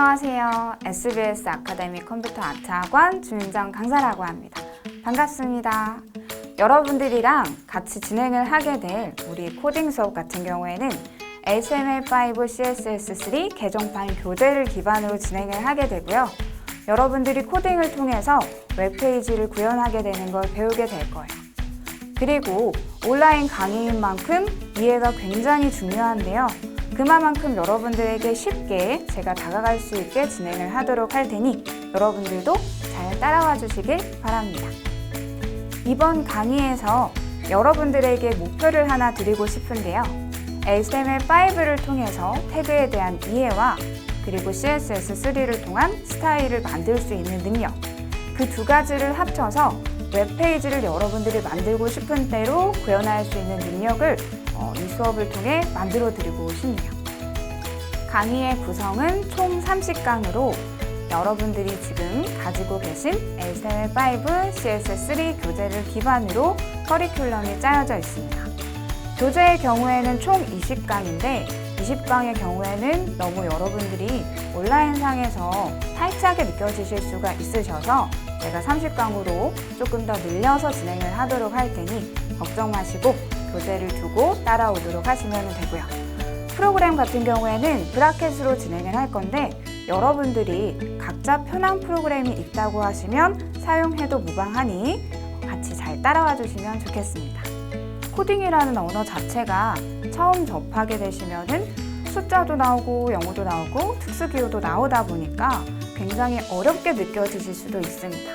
안녕하세요. SBS 아카데미 컴퓨터 아트학원 주민정 강사라고 합니다. 반갑습니다. 여러분들이랑 같이 진행을 하게 될 우리 코딩 수업 같은 경우에는 HTML5, CSS3 개정판 교재를 기반으로 진행을 하게 되고요. 여러분들이 코딩을 통해서 웹페이지를 구현하게 되는 걸 배우게 될 거예요. 그리고 온라인 강의인 만큼 이해가 굉장히 중요한데요. 그만큼 여러분들에게 쉽게 제가 다가갈 수 있게 진행을 하도록 할 테니 여러분들도 잘 따라와 주시길 바랍니다. 이번 강의에서 여러분들에게 목표를 하나 드리고 싶은데요. HTML5를 통해서 태그에 대한 이해와 그리고 CSS3를 통한 스타일을 만들 수 있는 능력, 그 두 가지를 합쳐서 웹페이지를 여러분들이 만들고 싶은 대로 구현할 수 있는 능력을 이 수업을 통해 만들어 드리고 싶네요. 강의의 구성은 총 30강으로 여러분들이 지금 가지고 계신 HTML5, CSS3 교재를 기반으로 커리큘럼이 짜여져 있습니다. 교재의 경우에는 총 20강인데 20강의 경우에는 너무 여러분들이 온라인상에서 타이트하게 느껴지실 수가 있으셔서 제가 30강으로 조금 더 늘려서 진행을 하도록 할 테니 걱정 마시고 교재를 두고 따라오도록 하시면 되고요. 프로그램 같은 경우에는 브라켓으로 진행을 할 건데 여러분들이 각자 편한 프로그램이 있다고 하시면 사용해도 무방하니 같이 잘 따라와 주시면 좋겠습니다. 코딩이라는 언어 자체가 처음 접하게 되시면은 숫자도 나오고 영어도 나오고 특수기호도 나오다 보니까 굉장히 어렵게 느껴지실 수도 있습니다.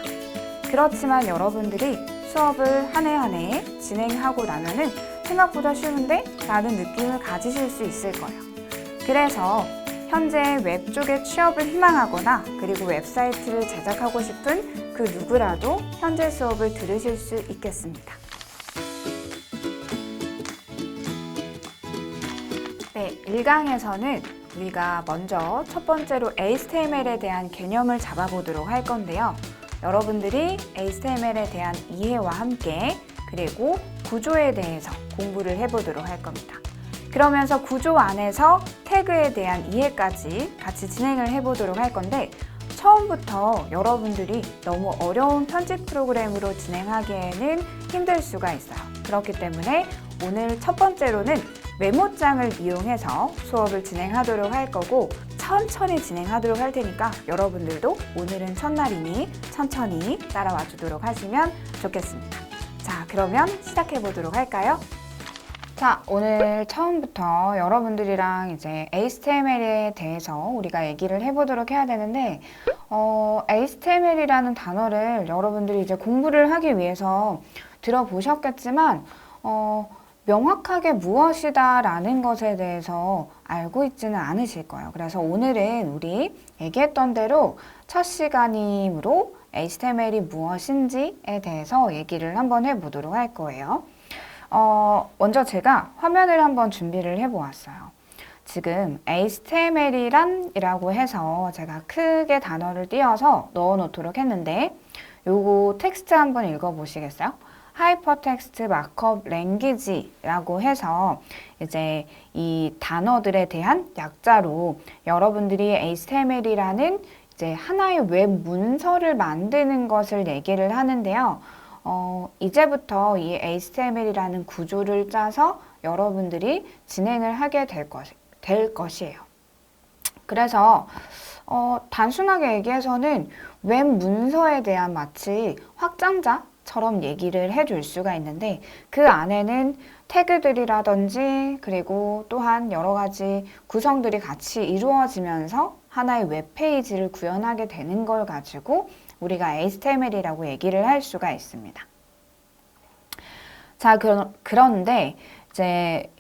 그렇지만 여러분들이 수업을 한 해 한 해 진행하고 나면은 생각보다 쉬운데? 라는 느낌을 가지실 수 있을 거예요. 그래서 현재 웹 쪽에 취업을 희망하거나 그리고 웹사이트를 제작하고 싶은 그 누구라도 현재 수업을 들으실 수 있겠습니다. 네, 1강에서는 우리가 먼저 첫 번째로 HTML에 대한 개념을 잡아보도록 할 건데요. 여러분들이 HTML에 대한 이해와 함께 그리고 구조에 대해서 공부를 해보도록 할 겁니다. 그러면서 구조 안에서 태그에 대한 이해까지 같이 진행을 해보도록 할 건데 처음부터 여러분들이 너무 어려운 편집 프로그램으로 진행하기에는 힘들 수가 있어요. 그렇기 때문에 오늘 첫 번째로는 메모장을 이용해서 수업을 진행하도록 할 거고 천천히 진행하도록 할 테니까 여러분들도 오늘은 첫날이니 천천히 따라와 주도록 하시면 좋겠습니다. 자, 그러면 시작해 보도록 할까요? 자, 오늘 처음부터 여러분들이랑 이제 HTML에 대해서 우리가 얘기를 해보도록 해야 되는데 HTML이라는 단어를 여러분들이 이제 공부를 하기 위해서 들어보셨겠지만 명확하게 무엇이다 라는 것에 대해서 알고 있지는 않으실 거예요. 그래서 오늘은 우리 얘기했던 대로 첫 시간이므로 HTML이 무엇인지에 대해서 얘기를 한번 해보도록 할 거예요. 먼저 제가 화면을 한번 준비를 해보았어요. 지금 HTML이라고 해서 제가 크게 단어를 띄어서 넣어놓도록 했는데 요거 텍스트 한번 읽어보시겠어요? 하이퍼텍스트 마크업 랭귀지라고 해서 이제 이 단어들에 대한 약자로 여러분들이 HTML이라는 이제 하나의 웹 문서를 만드는 것을 얘기를 하는데요. 이제부터 이 HTML이라는 구조를 짜서 여러분들이 진행을 하게 될 것이에요. 그래서 단순하게 얘기해서는 웹 문서에 대한 마치 확장자처럼 얘기를 해줄 수가 있는데 그 안에는 태그들이라든지 그리고 또한 여러 가지 구성들이 같이 이루어지면서 하나의 웹페이지를 구현하게 되는 걸 가지고 우리가 HTML이라고 얘기를 할 수가 있습니다. 자, 그런데 이제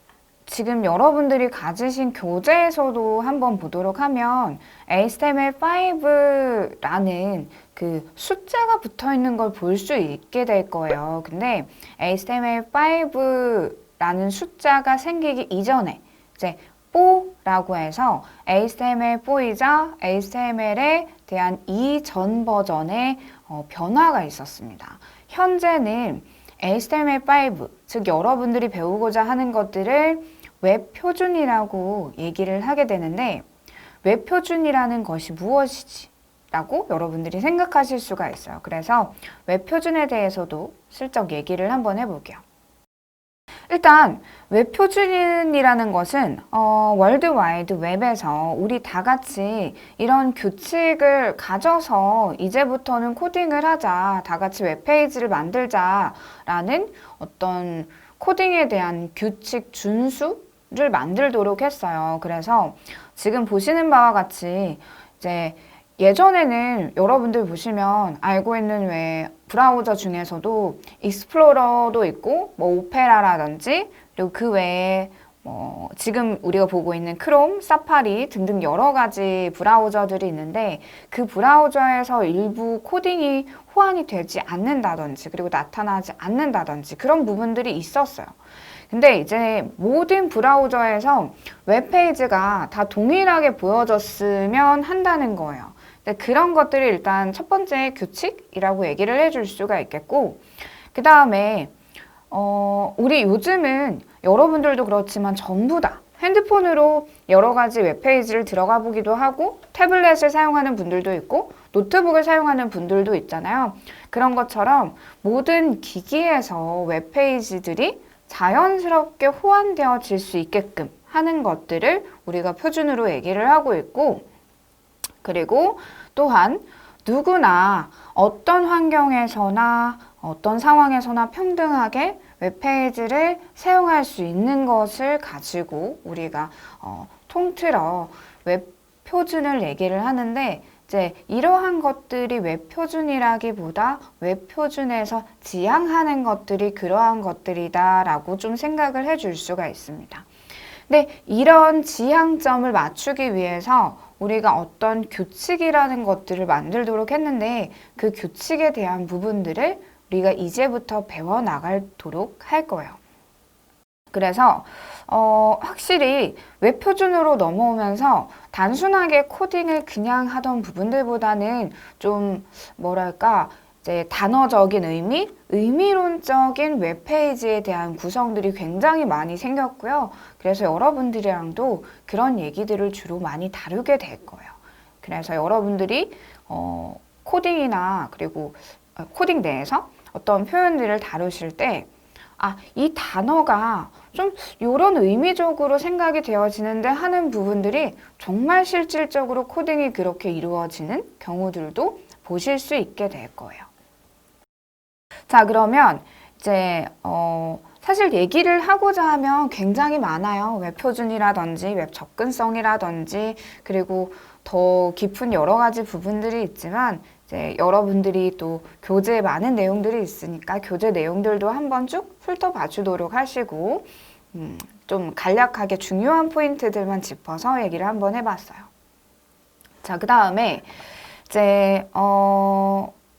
지금 여러분들이 가지신 교재에서도 한번 보도록 하면 HTML5라는 그 숫자가 붙어 있는 걸 볼 수 있게 될 거예요. 근데 HTML5라는 숫자가 생기기 이전에 이제 4라고 해서 HTML4이자 HTML에 대한 이전 버전의 변화가 있었습니다. 현재는 HTML5, 즉 여러분들이 배우고자 하는 것들을 웹 표준이라고 얘기를 하게 되는데 웹표준이라는 것이 무엇이지? 라고 여러분들이 생각하실 수가 있어요. 그래서 웹표준에 대해서도 슬쩍 얘기를 한번 해볼게요. 일단 웹표준이라는 것은 월드와이드 웹에서 우리 다 같이 이런 규칙을 가져서 이제부터는 코딩을 하자, 다 같이 웹페이지를 만들자라는 어떤 코딩에 대한 규칙 준수를 만들도록 했어요. 그래서 지금 보시는 바와 같이 이제 예전에는 여러분들 보시면 알고 있는 왜 브라우저 중에서도 익스플로러도 있고 뭐 오페라라든지 그리고 그 외에 지금 우리가 보고 있는 크롬, 사파리 등등 여러 가지 브라우저들이 있는데 그 브라우저에서 일부 코딩이 호환이 되지 않는다든지 그리고 나타나지 않는다든지 그런 부분들이 있었어요. 근데 이제 모든 브라우저에서 웹페이지가 다 동일하게 보여졌으면 한다는 거예요. 그런 것들이 일단 첫 번째 규칙이라고 얘기를 해줄 수가 있겠고, 그 다음에 우리 요즘은 여러분들도 그렇지만 전부 다 핸드폰으로 여러 가지 웹페이지를 들어가 보기도 하고 태블릿을 사용하는 분들도 있고 노트북을 사용하는 분들도 있잖아요. 그런 것처럼 모든 기기에서 웹페이지들이 자연스럽게 호환되어질 수 있게끔 하는 것들을 우리가 표준으로 얘기를 하고 있고, 그리고 또한 누구나 어떤 환경에서나 어떤 상황에서나 평등하게 웹페이지를 사용할 수 있는 것을 가지고 우리가 통틀어 웹표준을 얘기를 하는데, 이제 이러한 것들이 웹표준이라기보다 웹표준에서 지향하는 것들이 그러한 것들이다라고 좀 생각을 해줄 수가 있습니다. 근데 이런 지향점을 맞추기 위해서 우리가 어떤 규칙이라는 것들을 만들도록 했는데 그 규칙에 대한 부분들을 우리가 이제부터 배워나가도록 할 거예요. 그래서 확실히 웹표준으로 넘어오면서 단순하게 코딩을 그냥 하던 부분들보다는 좀 뭐랄까 이제 단어적인 의미론적인 웹페이지에 대한 구성들이 굉장히 많이 생겼고요. 그래서 여러분들이랑도 그런 얘기들을 주로 많이 다루게 될 거예요. 그래서 여러분들이 코딩이나 그리고 코딩 내에서 어떤 표현들을 다루실 때 이 단어가 좀 이런 의미적으로 생각이 되어지는데 하는 부분들이 정말 실질적으로 코딩이 그렇게 이루어지는 경우들도 보실 수 있게 될 거예요. 자, 그러면 이제 사실 얘기를 하고자 하면 굉장히 많아요. 웹표준이라든지 웹 접근성이라든지 그리고 더 깊은 여러 가지 부분들이 있지만 이제 여러분들이 또 교재에 많은 내용들이 있으니까 교재 내용들도 한번 쭉 훑어봐 주도록 하시고 좀 간략하게 중요한 포인트들만 짚어서 얘기를 한번 해봤어요. 자, 그 다음에 이제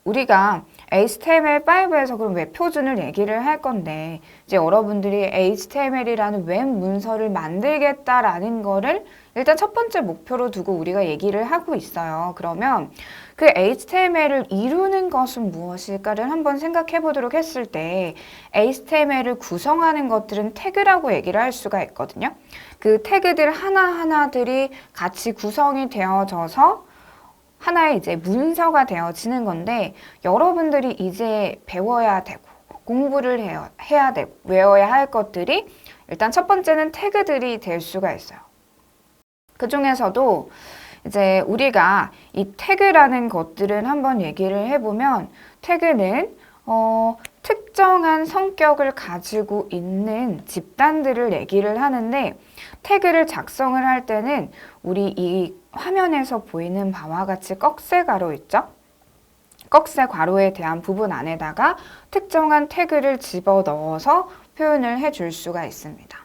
우리가 HTML5에서 그럼 웹표준을 얘기를 할 건데 이제 여러분들이 HTML이라는 웹 문서를 만들겠다라는 거를 일단 첫 번째 목표로 두고 우리가 얘기를 하고 있어요. 그러면 그 HTML을 이루는 것은 무엇일까를 한번 생각해 보도록 했을 때 HTML을 구성하는 것들은 태그라고 얘기를 할 수가 있거든요. 그 태그들 하나하나들이 같이 구성이 되어져서 하나의 이제 문서가 되어지는 건데 여러분들이 이제 배워야 되고 공부를 해야 되고 외워야 할 것들이 일단 첫 번째는 태그들이 될 수가 있어요. 그 중에서도 이제 우리가 이 태그라는 것들은 한번 얘기를 해보면 태그는 특정한 성격을 가지고 있는 집단들을 얘기를 하는데 태그를 작성을 할 때는 우리 이 화면에서 보이는 바와 같이 꺽쇠 괄호 있죠? 꺽쇠 괄호에 대한 부분 안에다가 특정한 태그를 집어넣어서 표현을 해줄 수가 있습니다.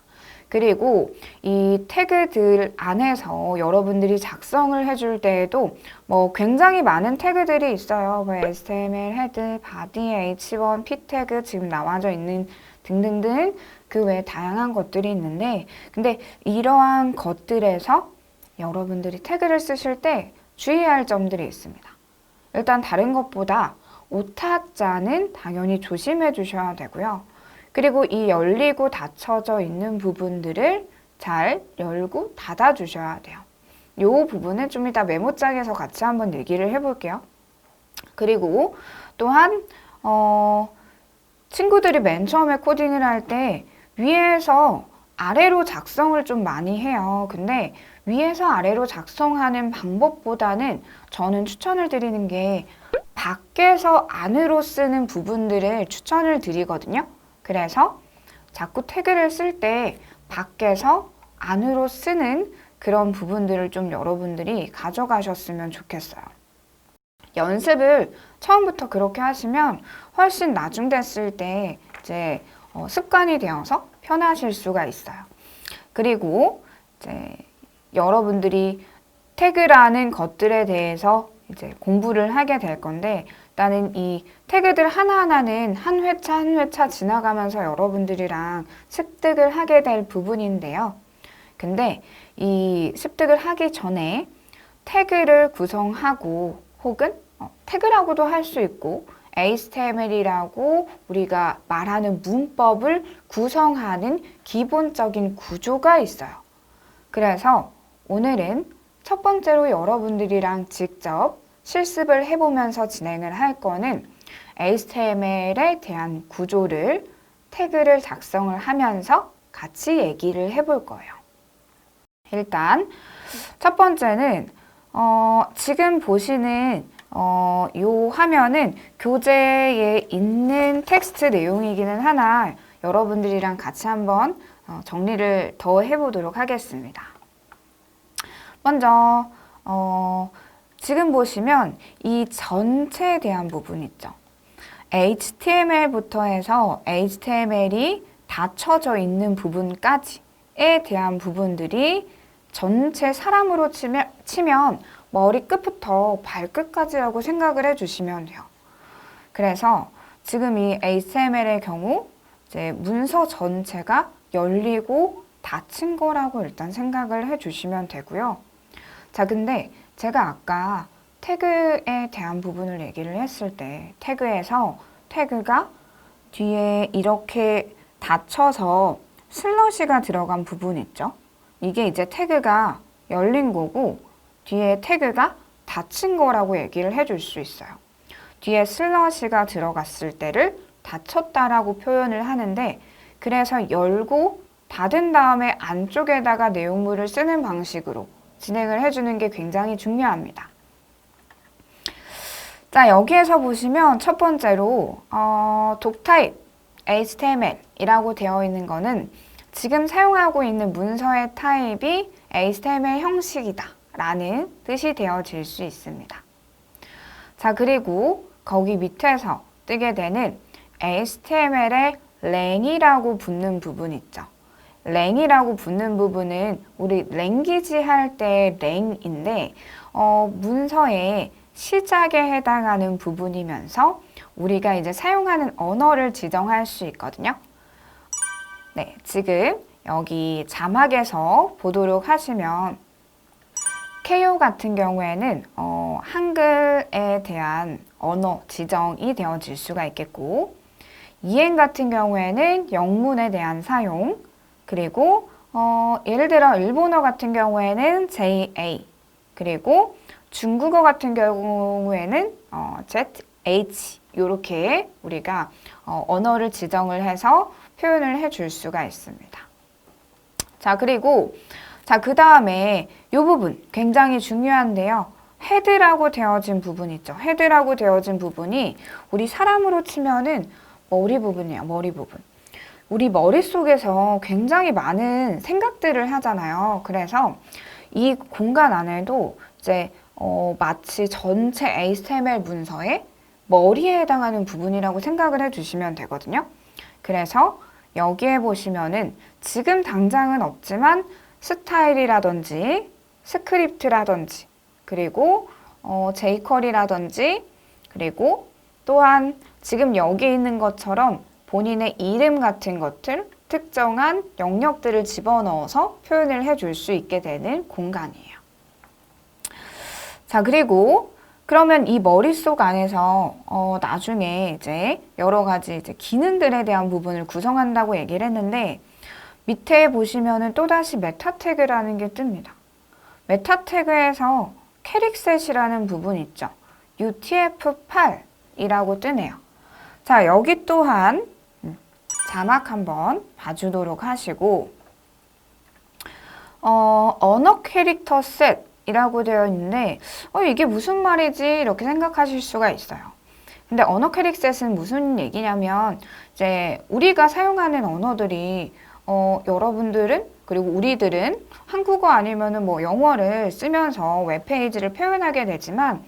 그리고 이 태그들 안에서 여러분들이 작성을 해줄 때에도 뭐 굉장히 많은 태그들이 있어요. 뭐 HTML, 헤드, 바디, H1, P 태그 지금 나와져 있는 등등등 그 외에 다양한 것들이 있는데 근데 이러한 것들에서 여러분들이 태그를 쓰실 때 주의할 점들이 있습니다. 일단 다른 것보다 오타자는 당연히 조심해 주셔야 되고요. 그리고 이 열리고 닫혀져 있는 부분들을 잘 열고 닫아 주셔야 돼요. 이 부분은 좀 이따 메모장에서 같이 한번 얘기를 해볼게요. 그리고 또한 친구들이 맨 처음에 코딩을 할 때 위에서 아래로 작성을 좀 많이 해요. 근데 위에서 아래로 작성하는 방법보다는 저는 추천을 드리는 게 밖에서 안으로 쓰는 부분들을 추천을 드리거든요. 그래서 자꾸 태그를 쓸 때 밖에서 안으로 쓰는 그런 부분들을 좀 여러분들이 가져가셨으면 좋겠어요. 연습을 처음부터 그렇게 하시면 훨씬 나중 됐을 때 이제 습관이 되어서 편하실 수가 있어요. 그리고 이제 여러분들이 태그라는 것들에 대해서 이제 공부를 하게 될 건데, 일단은 이 태그들 하나하나는 한 회차 한 회차 지나가면서 여러분들이랑 습득을 하게 될 부분인데요. 근데 이 습득을 하기 전에 태그를 구성하고 혹은 태그라고도 할 수 있고 HTML이라고 우리가 말하는 문법을 구성하는 기본적인 구조가 있어요. 그래서 오늘은 첫 번째로 여러분들이랑 직접 실습을 해보면서 진행을 할 거는 HTML에 대한 구조를 태그를 작성을 하면서 같이 얘기를 해볼 거예요. 일단 첫 번째는 지금 보시는 요 화면은 교재에 있는 텍스트 내용이기는 하나 여러분들이랑 같이 한번 정리를 더 해보도록 하겠습니다. 먼저 지금 보시면 이 전체에 대한 부분 있죠. HTML부터 해서 HTML이 닫혀져 있는 부분까지에 대한 부분들이 전체 사람으로 치면 머리끝부터 발끝까지라고 생각을 해주시면 돼요. 그래서 지금 이 HTML의 경우 이제 문서 전체가 열리고 닫힌 거라고 일단 생각을 해주시면 되고요. 자, 근데 제가 아까 태그에 대한 부분을 얘기를 했을 때 태그에서 태그가 뒤에 이렇게 닫혀서 슬러시가 들어간 부분 있죠? 이게 이제 태그가 열린 거고 뒤에 태그가 닫힌 거라고 얘기를 해줄 수 있어요. 뒤에 슬러시가 들어갔을 때를 닫혔다라고 표현을 하는데, 그래서 열고 닫은 다음에 안쪽에다가 내용물을 쓰는 방식으로 진행을 해주는 게 굉장히 중요합니다. 자, 여기에서 보시면 첫 번째로 doctype HTML이라고 되어 있는 거는 지금 사용하고 있는 문서의 타입이 HTML 형식이다 라는 뜻이 되어질 수 있습니다. 자, 그리고 거기 밑에서 뜨게 되는 HTML에 랭이라고 붙는 부분 있죠. 랭이라고 붙는 부분은 우리 랭귀지 할 때 랭인데 문서의 시작에 해당하는 부분이면서 우리가 이제 사용하는 언어를 지정할 수 있거든요. 네, 지금 여기 자막에서 보도록 하시면 KO 같은 경우에는 한글에 대한 언어 지정이 되어질 수가 있겠고, EN 같은 경우에는 영문에 대한 사용, 그리고 예를 들어 일본어 같은 경우에는 JA, 그리고 중국어 같은 경우에는 ZH 이렇게 우리가 언어를 지정을 해서 표현을 해줄 수가 있습니다. 자, 그리고 그 다음에 이 부분 굉장히 중요한데요. 헤드라고 되어진 부분 있죠. 헤드라고 되어진 부분이 우리 사람으로 치면은 머리 부분이에요. 머리 부분. 우리 머릿속에서 굉장히 많은 생각들을 하잖아요. 그래서 이 공간 안에도 이제 마치 전체 HTML 문서의 머리에 해당하는 부분이라고 생각을 해주시면 되거든요. 그래서 여기에 보시면은 지금 당장은 없지만 스타일이라든지 스크립트라든지 그리고 jQuery라든지 그리고 또한 지금 여기 있는 것처럼 본인의 이름 같은 것들, 특정한 영역들을 집어넣어서 표현을 해줄 수 있게 되는 공간이에요. 자, 그리고 그러면 이 머릿속 안에서 나중에 이제 여러 가지 이제 기능들에 대한 부분을 구성한다고 얘기를 했는데, 밑에 보시면은 또다시 메타 태그라는 게 뜹니다. 메타 태그에서 캐릭셋이라는 부분 있죠. UTF-8이라고 뜨네요. 자, 여기 또한 자막 한번 봐주도록 하시고 언어 캐릭터 셋이라고 되어 있는데 이게 무슨 말이지? 이렇게 생각하실 수가 있어요. 근데 언어 캐릭셋은 무슨 얘기냐면 이제 우리가 사용하는 언어들이 여러분들은 그리고 우리들은 한국어 아니면은 뭐 영어를 쓰면서 웹페이지를 표현하게 되지만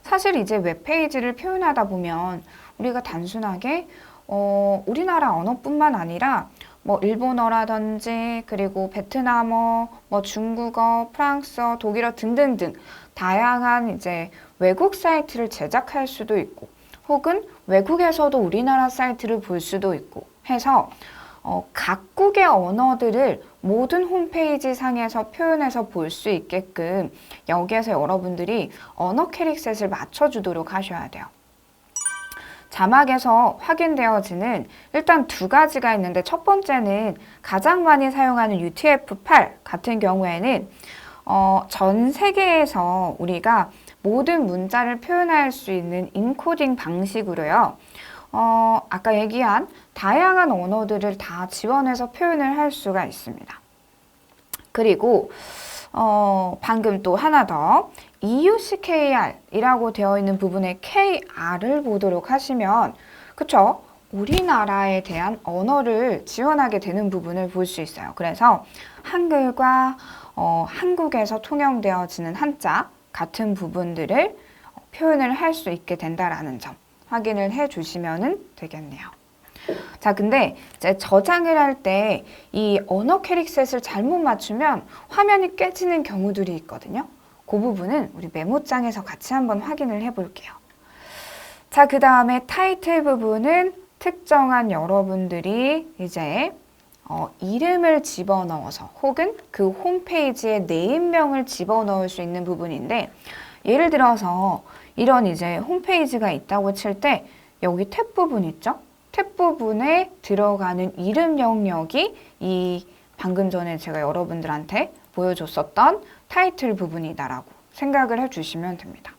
사실 이제 웹페이지를 표현하다 보면 우리가 단순하게 우리나라 언어뿐만 아니라 뭐 일본어라든지 그리고 베트남어, 뭐 중국어, 프랑스어, 독일어 등등등 다양한 이제 외국 사이트를 제작할 수도 있고 혹은 외국에서도 우리나라 사이트를 볼 수도 있고 해서 각국의 언어들을 모든 홈페이지 상에서 표현해서 볼 수 있게끔 여기에서 여러분들이 언어 캐릭셋을 맞춰주도록 하셔야 돼요. 자막에서 확인되어지는 일단 두 가지가 있는데 첫 번째는 가장 많이 사용하는 UTF-8 같은 경우에는 전 세계에서 우리가 모든 문자를 표현할 수 있는 인코딩 방식으로요. 아까 얘기한 다양한 언어들을 다 지원해서 표현을 할 수가 있습니다. 그리고 방금 또 하나 더 EUCKR이라고 되어 있는 부분에 KR을 보도록 하시면 그쵸? 우리나라에 대한 언어를 지원하게 되는 부분을 볼 수 있어요. 그래서 한글과 한국에서 통용되어지는 한자 같은 부분들을 표현을 할 수 있게 된다라는 점 확인을 해 주시면 되겠네요. 자, 근데 이제 저장을 할 때 이 언어 캐릭셋을 잘못 맞추면 화면이 깨지는 경우들이 있거든요. 그 부분은 우리 메모장에서 같이 한번 확인을 해 볼게요. 자, 그 다음에 타이틀 부분은 특정한 여러분들이 이제 이름을 집어넣어서 혹은 그 홈페이지에 네임명을 집어넣을 수 있는 부분인데 예를 들어서 이런 이제 홈페이지가 있다고 칠 때 여기 탭 부분 있죠? 탭 부분에 들어가는 이름 영역이 이 방금 전에 제가 여러분들한테 보여줬었던 타이틀 부분이다라고 생각을 해주시면 됩니다.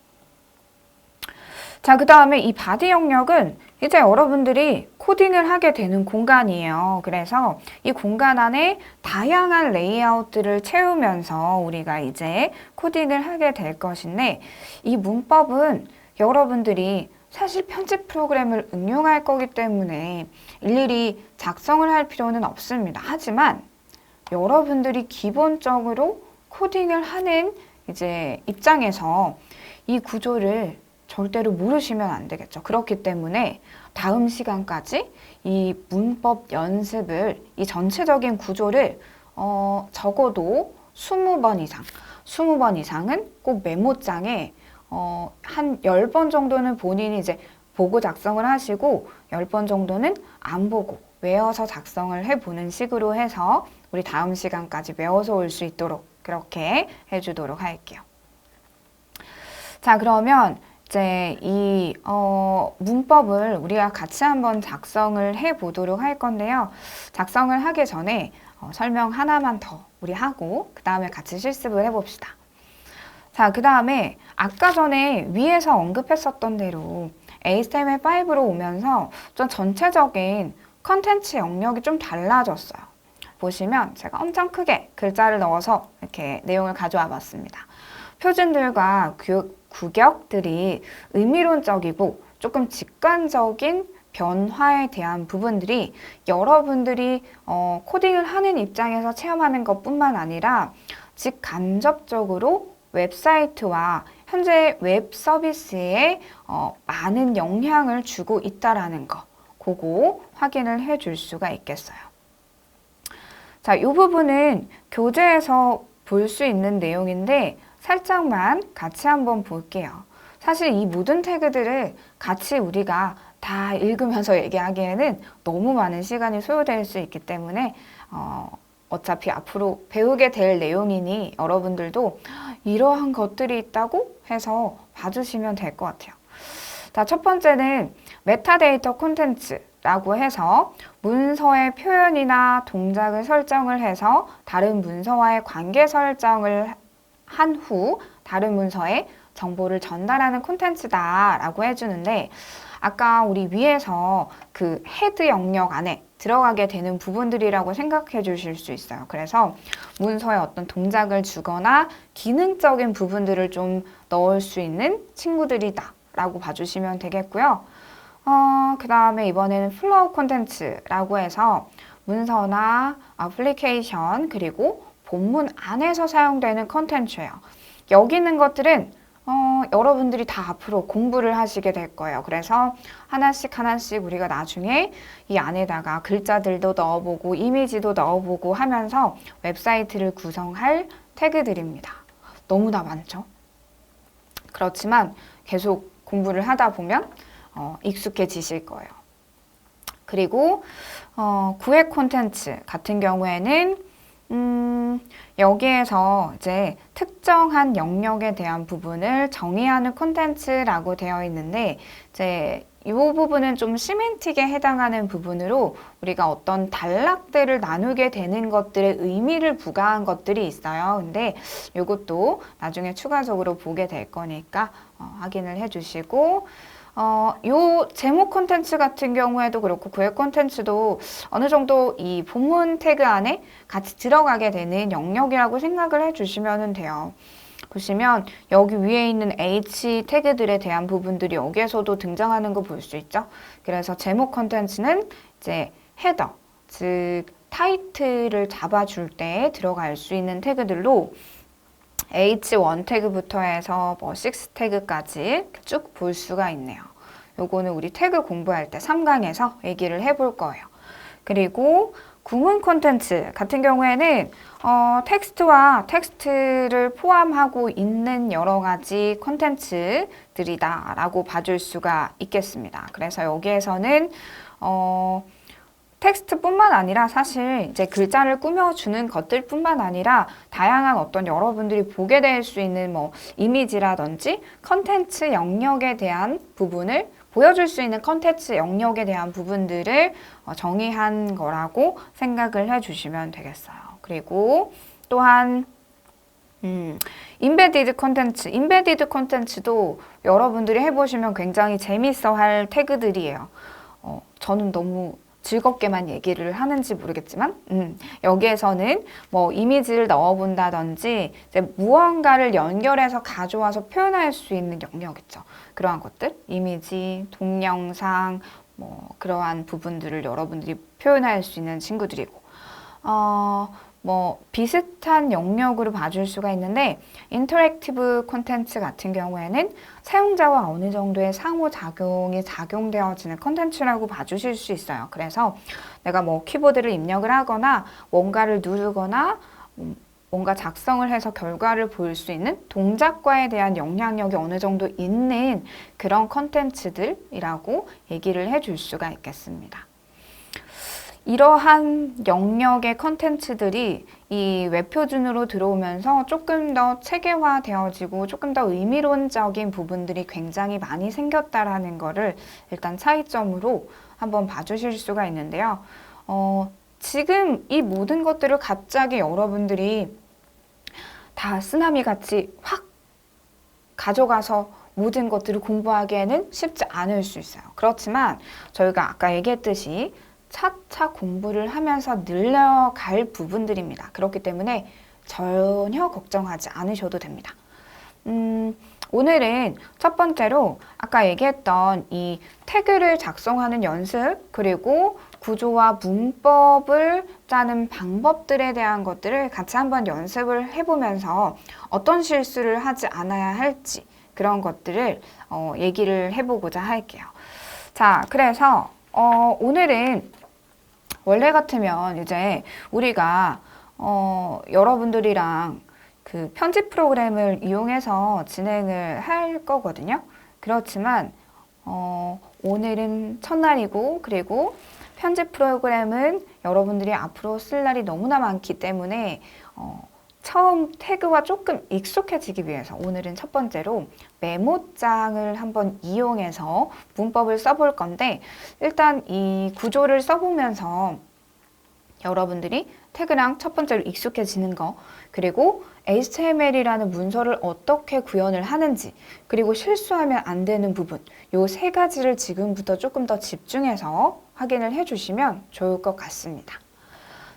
자, 그 다음에 이 바디 영역은 이제 여러분들이 코딩을 하게 되는 공간이에요. 그래서 이 공간 안에 다양한 레이아웃들을 채우면서 우리가 이제 코딩을 하게 될 것인데 이 문법은 여러분들이 사실 편집 프로그램을 응용할 거기 때문에 일일이 작성을 할 필요는 없습니다. 하지만 여러분들이 기본적으로 코딩을 하는 이제 입장에서 이 구조를 절대로 모르시면 안 되겠죠. 그렇기 때문에 다음 시간까지 이 문법 연습을, 이 전체적인 구조를 적어도 20번 이상, 20번 이상은 꼭 메모장에 한 10번 정도는 본인이 이제 보고 작성을 하시고 10번 정도는 안 보고 외워서 작성을 해보는 식으로 해서 우리 다음 시간까지 외워서 올 수 있도록 그렇게 해주도록 할게요. 자, 그러면 이제 이 문법을 우리가 같이 한번 작성을 해보도록 할 건데요. 작성을 하기 전에 설명 하나만 더 우리 하고 그 다음에 같이 실습을 해봅시다. 자, 그 다음에 아까 전에 위에서 언급했었던 대로 HTML5로 오면서 좀 전체적인 컨텐츠 영역이 좀 달라졌어요. 보시면 제가 엄청 크게 글자를 넣어서 이렇게 내용을 가져와 봤습니다. 표준들과 구격들이 의미론적이고 조금 직관적인 변화에 대한 부분들이 여러분들이 코딩을 하는 입장에서 체험하는 것뿐만 아니라 직간접적으로 웹사이트와 현재 웹 서비스에 많은 영향을 주고 있다라는 거, 그거 확인을 해줄 수가 있겠어요. 자, 이 부분은 교재에서 볼 수 있는 내용인데 살짝만 같이 한번 볼게요. 사실 이 모든 태그들을 같이 우리가 다 읽으면서 얘기하기에는 너무 많은 시간이 소요될 수 있기 때문에 어차피 앞으로 배우게 될 내용이니 여러분들도 이러한 것들이 있다고 해서 봐주시면 될 것 같아요. 자, 첫 번째는 메타데이터 콘텐츠라고 해서 문서의 표현이나 동작을 설정을 해서 다른 문서와의 관계 설정을 한 후 다른 문서에 정보를 전달하는 콘텐츠다라고 해주는데 아까 우리 위에서 그 헤드 영역 안에 들어가게 되는 부분들이라고 생각해 주실 수 있어요. 그래서 문서에 어떤 동작을 주거나 기능적인 부분들을 좀 넣을 수 있는 친구들이다 라고 봐주시면 되겠고요. 그 다음에 이번에는 플로우 콘텐츠라고 해서 문서나 애플리케이션 그리고 본문 안에서 사용되는 콘텐츠예요. 여기 있는 것들은 여러분들이 다 앞으로 공부를 하시게 될 거예요. 그래서 하나씩 하나씩 우리가 나중에 이 안에다가 글자들도 넣어보고 이미지도 넣어보고 하면서 웹사이트를 구성할 태그들입니다. 너무나 많죠? 그렇지만 계속 공부를 하다 보면 익숙해지실 거예요. 그리고 구획 콘텐츠 같은 경우에는 여기에서 이제 특정한 영역에 대한 부분을 정의하는 콘텐츠라고 되어 있는데 이제 이 부분은 좀 시멘틱에 해당하는 부분으로 우리가 어떤 단락들을 나누게 되는 것들의 의미를 부과한 것들이 있어요. 근데 이것도 나중에 추가적으로 보게 될 거니까 확인을 해주시고 요 제목 콘텐츠 같은 경우에도 그렇고 구획 콘텐츠도 어느 정도 이 본문 태그 안에 같이 들어가게 되는 영역이라고 생각을 해주시면 돼요. 보시면 여기 위에 있는 H 태그들에 대한 부분들이 여기에서도 등장하는 거 볼 수 있죠. 그래서 제목 콘텐츠는 이제 헤더, 즉 타이틀을 잡아줄 때 들어갈 수 있는 태그들로 H1 태그부터 해서 뭐 6 태그까지 쭉 볼 수가 있네요. 요거는 우리 태그 공부할 때 3강에서 얘기를 해볼 거예요. 그리고 구문 콘텐츠 같은 경우에는 텍스트와 텍스트를 포함하고 있는 여러 가지 콘텐츠들이다 라고 봐줄 수가 있겠습니다. 그래서 여기에서는 텍스트뿐만 아니라 사실 이제 글자를 꾸며주는 것들뿐만 아니라 다양한 어떤 여러분들이 보게 될 수 있는 뭐 이미지라든지 컨텐츠 영역에 대한 부분을 보여줄 수 있는 컨텐츠 영역에 대한 부분들을 정의한 거라고 생각을 해주시면 되겠어요. 그리고 또한 인베디드 콘텐츠, 인베디드 콘텐츠도 여러분들이 해보시면 굉장히 재밌어 할 태그들이에요. 저는 너무 즐겁게만 얘기를 하는지 모르겠지만 여기에서는 뭐 이미지를 넣어본다든지 이제 무언가를 연결해서 가져와서 표현할 수 있는 영역 있죠. 그러한 것들, 이미지, 동영상, 뭐 그러한 부분들을 여러분들이 표현할 수 있는 친구들이고 뭐 비슷한 영역으로 봐줄 수가 있는데 인터랙티브 콘텐츠 같은 경우에는 사용자와 어느 정도의 상호작용이 작용되어지는 콘텐츠라고 봐주실 수 있어요. 그래서 내가 뭐 키보드를 입력을 하거나 뭔가를 누르거나 뭔가 작성을 해서 결과를 볼 수 있는 동작과에 대한 영향력이 어느 정도 있는 그런 콘텐츠들이라고 얘기를 해줄 수가 있겠습니다. 이러한 영역의 컨텐츠들이 이 웹표준으로 들어오면서 조금 더 체계화되어지고 조금 더 의미론적인 부분들이 굉장히 많이 생겼다라는 거를 일단 차이점으로 한번 봐주실 수가 있는데요. 지금 이 모든 것들을 갑자기 여러분들이 다 쓰나미 같이 확 가져가서 모든 것들을 공부하기에는 쉽지 않을 수 있어요. 그렇지만 저희가 아까 얘기했듯이 차차 공부를 하면서 늘려갈 부분들입니다. 그렇기 때문에 전혀 걱정하지 않으셔도 됩니다. 오늘은 첫 번째로 아까 얘기했던 이 태그를 작성하는 연습 그리고 구조와 문법을 짜는 방법들에 대한 것들을 같이 한번 연습을 해보면서 어떤 실수를 하지 않아야 할지 그런 것들을 얘기를 해보고자 할게요. 자, 그래서 오늘은 원래 같으면 이제 우리가 여러분들이랑 그 편집 프로그램을 이용해서 진행을 할 거거든요. 그렇지만 오늘은 첫날이고 그리고 편집 프로그램은 여러분들이 앞으로 쓸 날이 너무나 많기 때문에 처음 태그와 조금 익숙해지기 위해서 오늘은 첫 번째로 메모장을 한번 이용해서 문법을 써볼 건데 일단 이 구조를 써보면서 여러분들이 태그랑 첫 번째로 익숙해지는 거 그리고 HTML이라는 문서를 어떻게 구현을 하는지, 그리고 실수하면 안 되는 부분, 요 세 가지를 지금부터 조금 더 집중해서 확인을 해주시면 좋을 것 같습니다.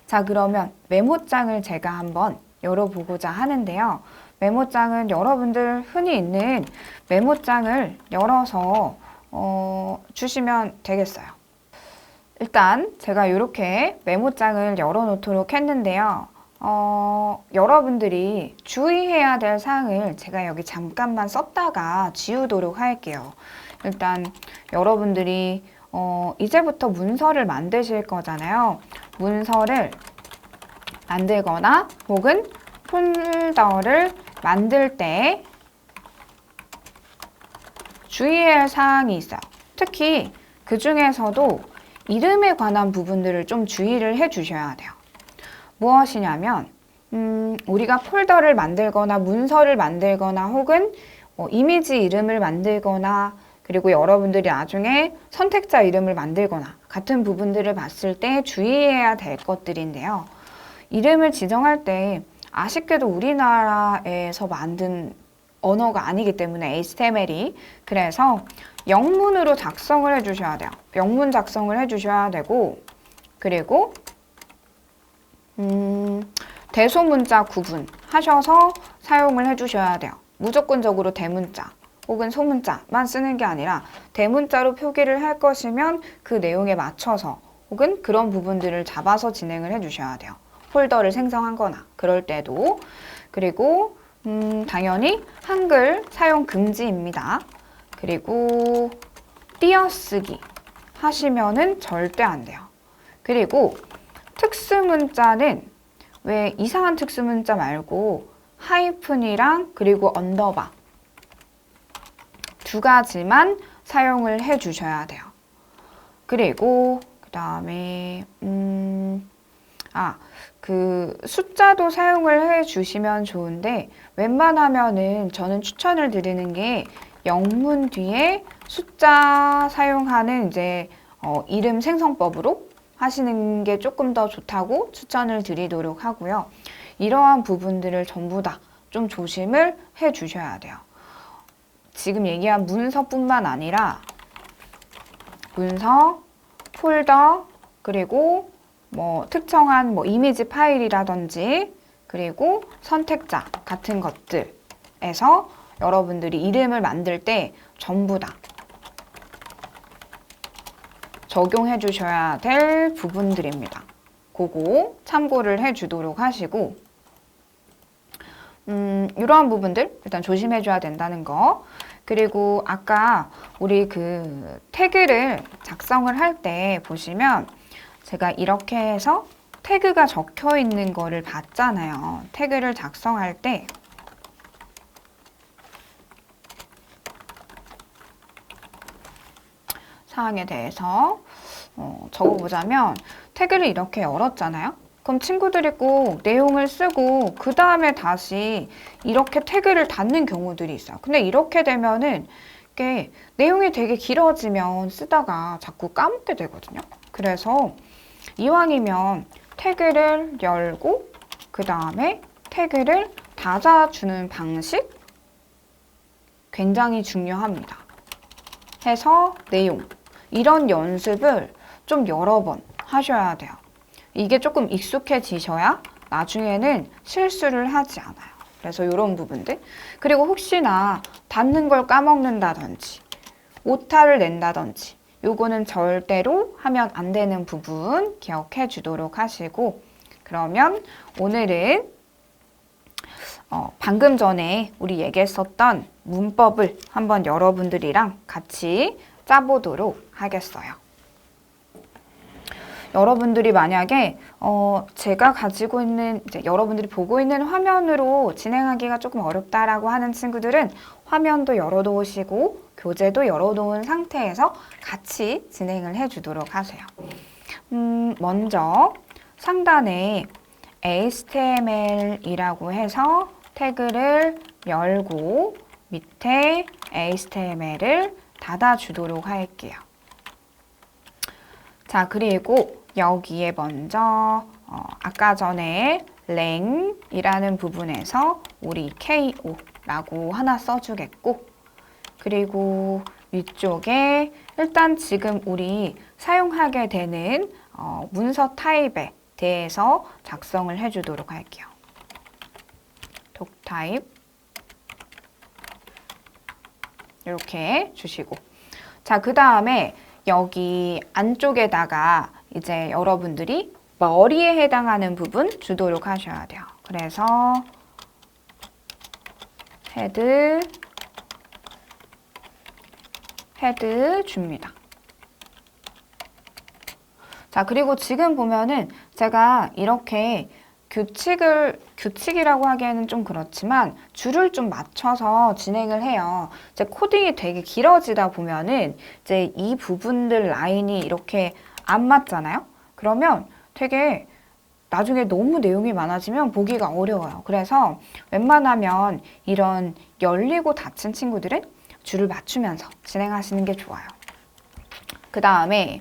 자, 그러면 메모장을 제가 한번 열어보고자 하는데요. 메모장은 여러분들 흔히 있는 메모장을 열어서 주시면 되겠어요. 일단 제가 이렇게 메모장을 열어놓도록 했는데요. 여러분들이 주의해야 될 사항을 제가 여기 잠깐만 썼다가 지우도록 할게요. 일단 여러분들이 이제부터 문서를 만드실 거잖아요. 문서를 만들거나 혹은 폴더를 만들 때 주의해야 할 사항이 있어요. 특히 그 중에서도 이름에 관한 부분들을 좀 주의를 해 주셔야 돼요. 무엇이냐면 우리가 폴더를 만들거나 문서를 만들거나 혹은 이미지 이름을 만들거나 그리고 여러분들이 나중에 선택자 이름을 만들거나 같은 부분들을 봤을 때 주의해야 될 것들인데요. 이름을 지정할 때 아쉽게도 우리나라에서 만든 언어가 아니기 때문에 HTML이 그래서 영문으로 작성을 해주셔야 돼요. 영문 작성을 해주셔야 되고 그리고 대소문자 구분하셔서 사용을 해주셔야 돼요. 무조건적으로 대문자 혹은 소문자만 쓰는 게 아니라 대문자로 표기를 할 것이면 그 내용에 맞춰서 혹은 그런 부분들을 잡아서 진행을 해주셔야 돼요. 폴더를 생성하거나 그럴 때도. 그리고 당연히 한글 사용 금지입니다. 그리고 띄어쓰기 하시면은 절대 안 돼요. 그리고 특수문자는 왜 이상한 특수문자 말고 하이픈이랑 그리고 언더바 두 가지만 사용을 해 주셔야 돼요. 그리고 그 다음에 그 숫자도 사용을 해 주시면 좋은데 웬만하면은 저는 추천을 드리는 게 영문 뒤에 숫자 사용하는 이제 이름 생성법으로 하시는 게 조금 더 좋다고 추천을 드리도록 하고요. 이러한 부분들을 전부 다 좀 조심을 해 주셔야 돼요. 지금 얘기한 문서뿐만 아니라 문서, 폴더, 그리고 뭐 특정한 뭐 이미지 파일이라든지 그리고 선택자 같은 것들에서 여러분들이 이름을 만들 때 전부 다 적용해 주셔야 될 부분들입니다. 그거 참고를 해 주도록 하시고 이러한 부분들 일단 조심해 줘야 된다는 거. 그리고 아까 우리 그 태그를 작성을 할 때 보시면 제가 이렇게 해서 태그가 적혀 있는 거를 봤잖아요. 태그를 작성할 때 사항에 대해서 적어보자면 태그를 이렇게 열었잖아요. 그럼 친구들이 꼭 내용을 쓰고 그 다음에 다시 이렇게 태그를 닫는 경우들이 있어요. 근데 이렇게 되면은 이게 내용이 되게 길어지면 쓰다가 자꾸 까먹게 되거든요. 그래서 이왕이면 태그를 열고 그 다음에 태그를 닫아주는 방식 굉장히 중요합니다. 해서 내용 이런 연습을 좀 여러 번 하셔야 돼요. 이게 조금 익숙해지셔야 나중에는 실수를 하지 않아요. 그래서 이런 부분들. 그리고 혹시나 닫는 걸 까먹는다든지 오타를 낸다든지 요거는 절대로 하면 안 되는 부분 기억해 주도록 하시고 그러면 오늘은 방금 전에 우리 얘기했었던 문법을 한번 여러분들이랑 같이 짜보도록 하겠어요. 여러분들이 만약에 제가 가지고 있는 이제 여러분들이 보고 있는 화면으로 진행하기가 조금 어렵다라고 하는 친구들은 화면도 열어놓으시고 교재도 열어놓은 상태에서 같이 진행을 해주도록 하세요. 먼저 상단에 HTML이라고 해서 태그를 열고 밑에 HTML을 닫아주도록 할게요. 자, 그리고 여기에 먼저 아까 전에 랭이라는 부분에서 우리 KO라고 하나 써주겠고, 그리고 위쪽에 일단 지금 우리 사용하게 되는 문서 타입에 대해서 작성을 해주도록 할게요. 독타입 이렇게 주시고, 자, 그 다음에 여기 안쪽에다가 이제 여러분들이 머리에 해당하는 부분 주도록 하셔야 돼요. 그래서 헤드 줍니다. 자, 그리고 지금 보면은 제가 이렇게 규칙이라고 하기에는 좀 그렇지만 줄을 좀 맞춰서 진행을 해요. 이제 코딩이 되게 길어지다 보면은 이제 이 부분들 라인이 이렇게 안 맞잖아요. 그러면 되게 나중에 너무 내용이 많아지면 보기가 어려워요. 그래서 웬만하면 이런 열리고 닫힌 친구들은 줄을 맞추면서 진행하시는 게 좋아요. 그 다음에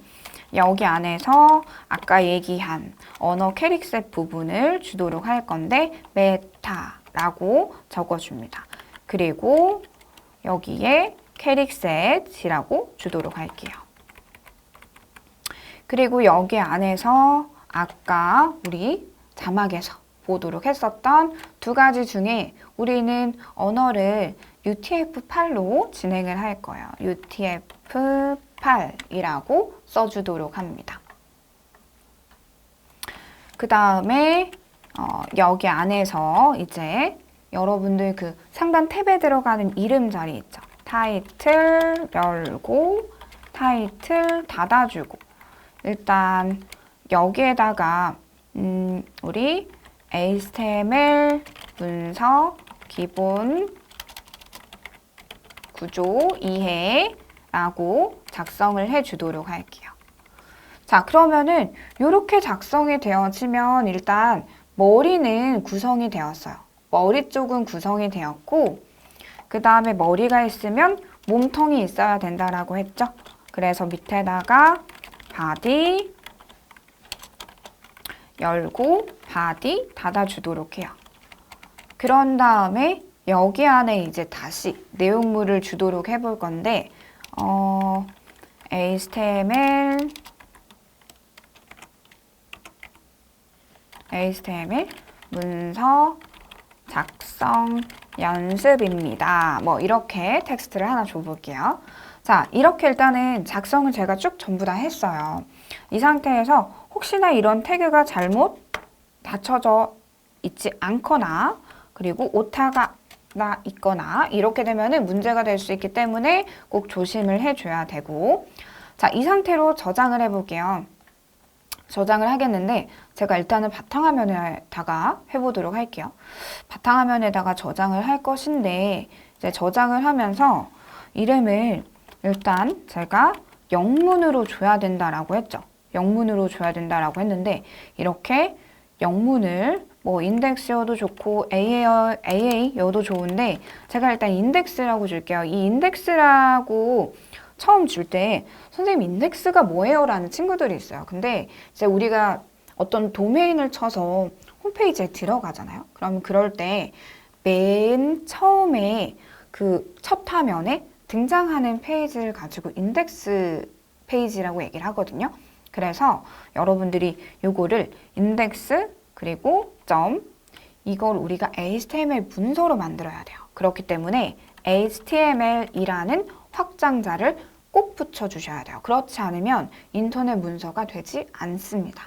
여기 안에서 아까 얘기한 언어 캐릭셋 부분을 주도록 할 건데 메타라고 적어줍니다. 그리고 여기에 캐릭셋이라고 주도록 할게요. 그리고 여기 안에서 아까 우리 자막에서 보도록 했었던 두 가지 중에 우리는 언어를 UTF-8로 진행을 할 거예요. UTF-8이라고 써주도록 합니다. 그 다음에 여기 안에서 이제 여러분들 그 상단 탭에 들어가는 이름 자리 있죠. 타이틀 열고 타이틀 닫아주고, 일단 여기에다가 우리 HTML 문서 기본 구조 이해라고 작성을 해주도록 할게요. 자, 그러면은 이렇게 작성이 되어지면 일단 머리는 구성이 되었어요. 머리 쪽은 구성이 되었고, 그 다음에 머리가 있으면 몸통이 있어야 된다라고 했죠. 그래서 밑에다가 바디 열고 바디 닫아주도록 해요. 그런 다음에 여기 안에 이제 다시 내용물을 주도록 해볼 건데 HTML 문서 작성 연습입니다. 뭐 이렇게 텍스트를 하나 줘볼게요. 자, 이렇게 일단은 작성을 제가 쭉 전부 다 했어요. 이 상태에서 혹시나 이런 태그가 잘못 닫혀져 있지 않거나, 그리고 오타가 나 있거나 이렇게 되면은 문제가 될 수 있기 때문에 꼭 조심을 해줘야 되고, 자, 이 상태로 저장을 해볼게요. 저장을 하겠는데 제가 일단은 바탕화면에다가 해보도록 할게요. 바탕화면에다가 저장을 할 것인데, 이제 저장을 하면서 이름을 일단 제가 영문으로 줘야 된다라고 했죠. 영문으로 줘야 된다라고 했는데, 이렇게 영문을 뭐 인덱스여도 좋고 AA여도 좋은데 제가 일단 인덱스라고 줄게요. 이 인덱스라고 처음 줄 때 선생님 인덱스가 뭐예요? 라는 친구들이 있어요. 근데 이제 우리가 어떤 도메인을 쳐서 홈페이지에 들어가잖아요. 그럼 그럴 때 맨 처음에 그 첫 화면에 등장하는 페이지를 가지고 인덱스 페이지라고 얘기를 하거든요. 그래서 여러분들이 요거를 인덱스 그리고 점 이걸 우리가 HTML 문서로 만들어야 돼요. 그렇기 때문에 HTML이라는 확장자를 꼭 붙여주셔야 돼요. 그렇지 않으면 인터넷 문서가 되지 않습니다.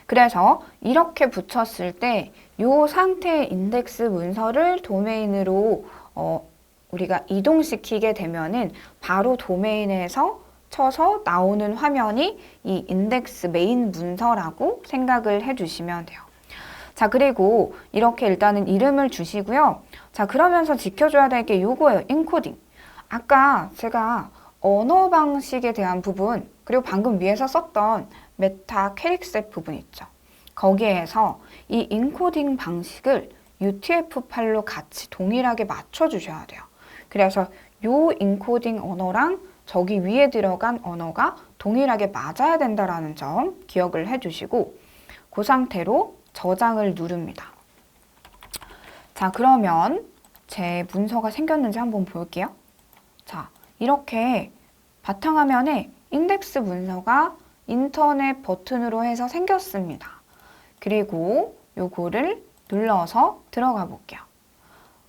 그래서 이렇게 붙였을 때 이 상태의 인덱스 문서를 도메인으로 우리가 이동시키게 되면은 바로 도메인에서 쳐서 나오는 화면이 이 인덱스 메인 문서라고 생각을 해주시면 돼요. 자, 그리고 이렇게 일단은 이름을 주시고요. 자, 그러면서 지켜줘야 될 게 요거예요. 인코딩. 아까 제가 언어 방식에 대한 부분, 그리고 방금 위에서 썼던 메타 캐릭셋 부분 있죠. 거기에서 이 인코딩 방식을 UTF-8로 같이 동일하게 맞춰주셔야 돼요. 그래서 요 인코딩 언어랑 저기 위에 들어간 언어가 동일하게 맞아야 된다는 점 기억을 해주시고, 그 상태로 저장을 누릅니다. 자, 그러면 제 문서가 생겼는지 한번 볼게요. 자, 이렇게 바탕화면에 인덱스 문서가 인터넷 버튼으로 해서 생겼습니다. 그리고 요거를 눌러서 들어가 볼게요.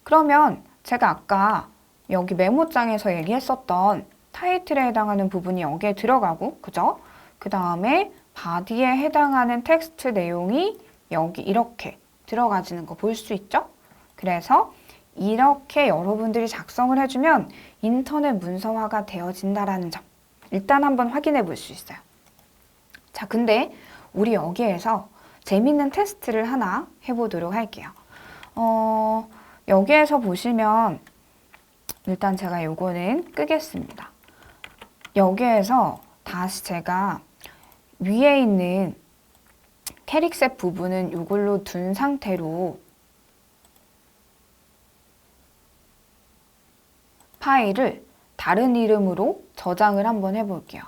그러면 제가 아까 여기 메모장에서 얘기했었던 타이틀에 해당하는 부분이 여기에 들어가고, 그죠? 그 다음에 바디에 해당하는 텍스트 내용이 여기 이렇게 들어가지는 거 볼 수 있죠? 그래서 이렇게 여러분들이 작성을 해주면 인터넷 문서화가 되어진다라는 점 일단 한번 확인해 볼 수 있어요. 자, 근데 우리 여기에서 재밌는 테스트를 하나 해보도록 할게요. 여기에서 보시면 일단 제가 요거는 끄겠습니다. 여기에서 다시 제가 위에 있는 캐릭셋 부분은 이걸로 둔 상태로 파일을 다른 이름으로 저장을 한번 해볼게요.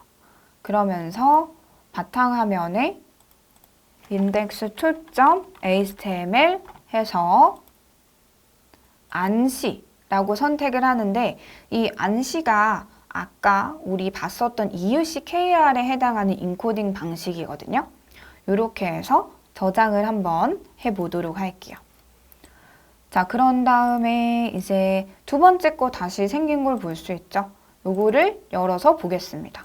그러면서 바탕화면에 index2.html 해서 안시라고 선택을 하는데 이 안시가 아까 우리 봤었던 EUC-KR에 해당하는 인코딩 방식이거든요. 이렇게 해서 저장을 한번 해보도록 할게요. 자, 그런 다음에 이제 두 번째 거 다시 생긴 걸 볼 수 있죠. 요거를 열어서 보겠습니다.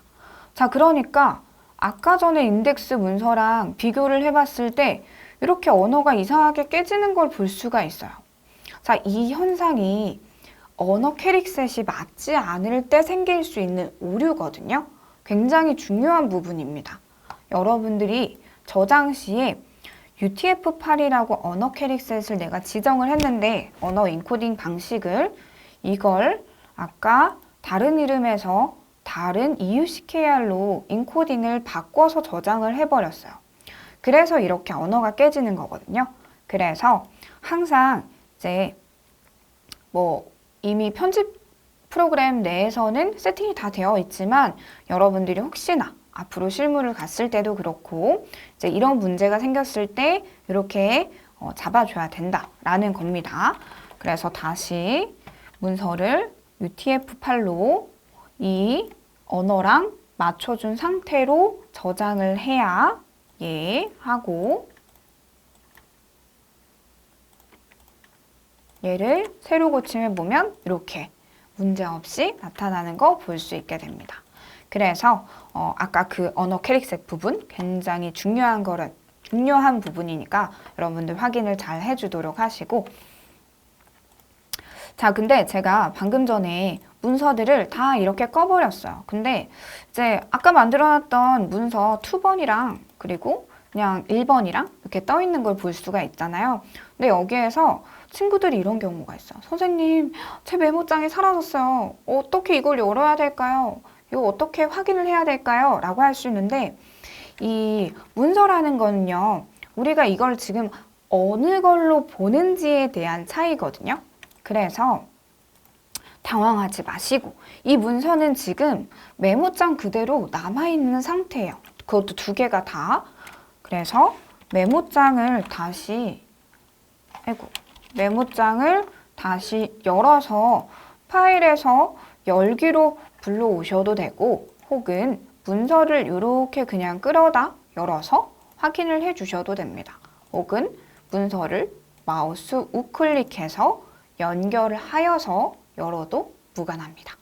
자, 그러니까 아까 전에 인덱스 문서랑 비교를 해봤을 때 이렇게 언어가 이상하게 깨지는 걸 볼 수가 있어요. 자, 이 현상이 언어 캐릭셋이 맞지 않을 때 생길 수 있는 오류거든요. 굉장히 중요한 부분입니다. 여러분들이 저장 시에 UTF-8이라고 언어 캐릭셋을 내가 지정을 했는데 언어 인코딩 방식을 이걸 아까 다른 이름에서 다른 EUC-KR로 인코딩을 바꿔서 저장을 해버렸어요. 그래서 이렇게 언어가 깨지는 거거든요. 그래서 항상 이제 이미 편집 프로그램 내에서는 세팅이 다 되어 있지만 여러분들이 혹시나 앞으로 실무를 갔을 때도 그렇고 이제 이런 문제가 생겼을 때 이렇게 잡아줘야 된다라는 겁니다. 그래서 다시 문서를 UTF-8로 이 언어랑 맞춰준 상태로 저장을 해야 하고 얘를 세로 고침해보면 이렇게 문제없이 나타나는 거 볼 수 있게 됩니다. 그래서 아까 그 언어 캐릭셋 부분 굉장히 중요한 부분이니까 여러분들 확인을 잘 해주도록 하시고 자, 근데 제가 방금 전에 문서들을 다 이렇게 꺼버렸어요. 근데 이제 아까 만들어놨던 문서 2번이랑 그리고 그냥 1번이랑 이렇게 떠 있는 걸 볼 수가 있잖아요. 근데 여기에서 친구들이 이런 경우가 있어요. 선생님, 제 메모장이 사라졌어요. 어떻게 이걸 열어야 될까요? 이거 어떻게 확인을 해야 될까요? 라고 할 수 있는데 이 문서라는 거는요. 우리가 이걸 지금 어느 걸로 보는지에 대한 차이거든요. 그래서 당황하지 마시고 이 문서는 지금 메모장 그대로 남아있는 상태예요. 그것도 2개가 다. 그래서 메모장을 다시 열어서 파일에서 열기로 불러오셔도 되고 혹은 문서를 이렇게 그냥 끌어다 열어서 확인을 해주셔도 됩니다. 혹은 문서를 마우스 우클릭해서 연결을 하여서 열어도 무관합니다.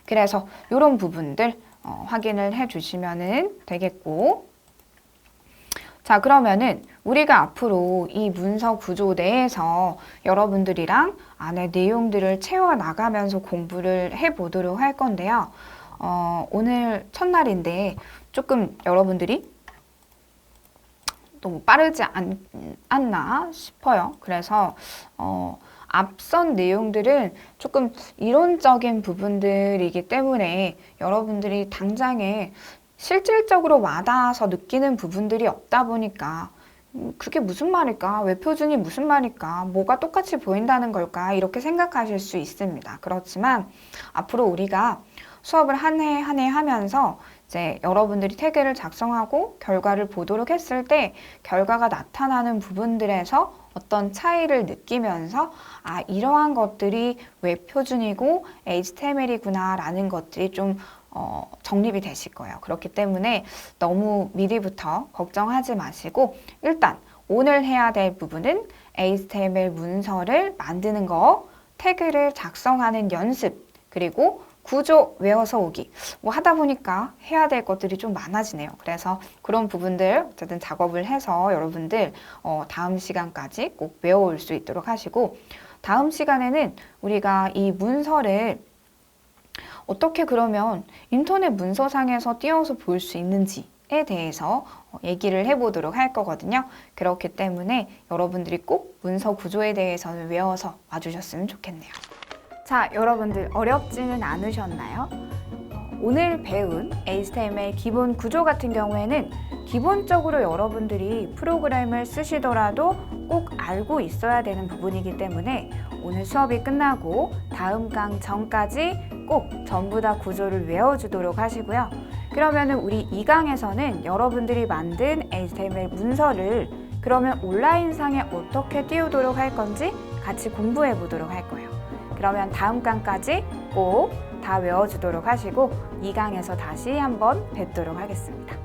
그래서 이런 부분들 확인을 해주시면 되겠고 자, 그러면은 우리가 앞으로 이 문서 구조 내에서 여러분들이랑 안에 내용들을 채워나가면서 공부를 해보도록 할 건데요. 오늘 첫날인데 조금 여러분들이 너무 빠르지 않나 싶어요. 그래서 앞선 내용들은 조금 이론적인 부분들이기 때문에 여러분들이 당장에 실질적으로 와닿아서 느끼는 부분들이 없다 보니까 그게 무슨 말일까? 외표준이 무슨 말일까? 뭐가 똑같이 보인다는 걸까? 이렇게 생각하실 수 있습니다. 그렇지만 앞으로 우리가 수업을 한 해 한 해 하면서 이제 여러분들이 태그를 작성하고 결과를 보도록 했을 때 결과가 나타나는 부분들에서 어떤 차이를 느끼면서 아, 이러한 것들이 웹 표준이고 HTML이구나 라는 것들이 좀 정립이 되실 거예요. 그렇기 때문에 너무 미리부터 걱정하지 마시고 일단 오늘 해야 될 부분은 HTML 문서를 만드는 거, 태그를 작성하는 연습, 그리고 구조 외워서 오기. 뭐 하다 보니까 해야 될 것들이 좀 많아지네요. 그래서 그런 부분들 어쨌든 작업을 해서 여러분들 다음 시간까지 꼭 외워올 수 있도록 하시고 다음 시간에는 우리가 이 문서를 어떻게 그러면 인터넷 문서상에서 띄워서 볼 수 있는지에 대해서 얘기를 해보도록 할 거거든요. 그렇기 때문에 여러분들이 꼭 문서 구조에 대해서는 외워서 와주셨으면 좋겠네요. 자, 여러분들 어렵지는 않으셨나요? 오늘 배운 HTML 기본 구조 같은 경우에는 기본적으로 여러분들이 프로그램을 쓰시더라도 꼭 알고 있어야 되는 부분이기 때문에 오늘 수업이 끝나고 다음 강 전까지 꼭 전부 다 구조를 외워주도록 하시고요. 그러면은 우리 2강에서는 여러분들이 만든 HTML 문서를 그러면 온라인상에 어떻게 띄우도록 할 건지 같이 공부해 보도록 할 거예요. 그러면 다음 강까지 꼭 다 외워주도록 하시고 2강에서 다시 한번 뵙도록 하겠습니다.